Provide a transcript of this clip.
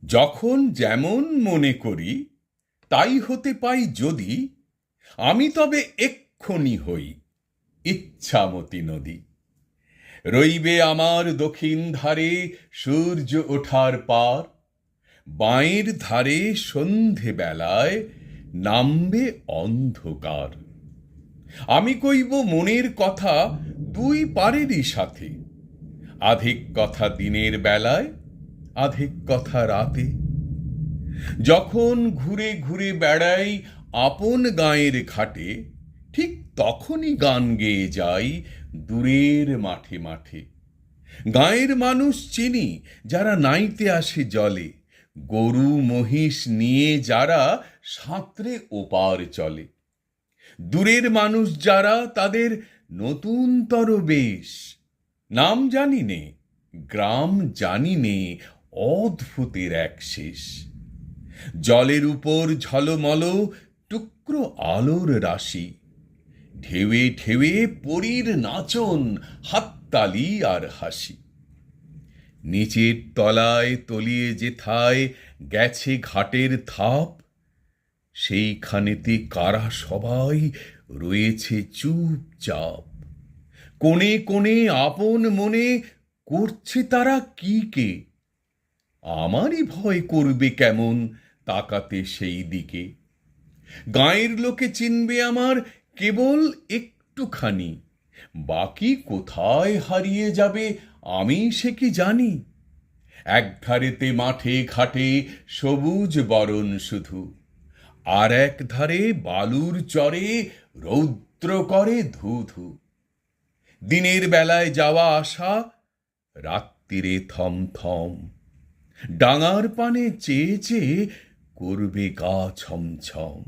যখন যেমন মনে করি তাই হতে পাই যদি, আমি তবে এক্ষুনি হই ইচ্ছামতি নদী। রইবে আমার দক্ষিণ ধারে সূর্য ওঠার পার, বাঁয়ের ধারে সন্ধে বেলায় নামবে অন্ধকার। আমি কইব মনের কথা দুই পারেরই সাথে, আধিক কথা দিনের বেলায়, আধিক কথা রাতে। যখন ঘুরে ঘুরে বেড়াই আপন গাঁয়ের ঘাটে, ঠিক তখনই গান গেয়ে যাই দূরের মাঠে মাঠে। গাঁয়ের মানুষ চিনি যারা নাইতে আসে জলে, গরু মহিষ নিয়ে যারা সাঁতরে ওপার চলে। দূরের মানুষ যারা তাদের নতুনতর বেশ, নাম জানি নে, গ্রাম জানি নে, অদ্ভুতের এক শেষ। জলের উপর ঝলমল টুকরো আলোর রাশি, ঢেউয়ে ঢেউয়ে পরীর নাচন, হাততালি আর হাসি। নিচের তলায় তলিয়ে যেথায় গেছে ঘাটের ধাপ, সেইখানেতে কারা সবাই রয়েছে চুপচাপ। কোণে কোণে আপন মনে করছে তারা কি কে, আমারই ভয় করবে কেমন তাকাতে সেই দিকে। গাঁয়ের লোকে চিনবে আমার কেবল একটুখানি, বাকি কোথায় হারিয়ে যাবে আমি সে কি জানি। একধারেতে মাঠে ঘাটে সবুজ বরণ শুধু, আর এক ধারে বালুর চরে রৌদ্র করে ধু ধু। দিনের বেলায় যাওয়া আসা, রাত্রিরে থম থম, ডাঙার পানে চেয়ে চেয়ে করবে গা ছমছম।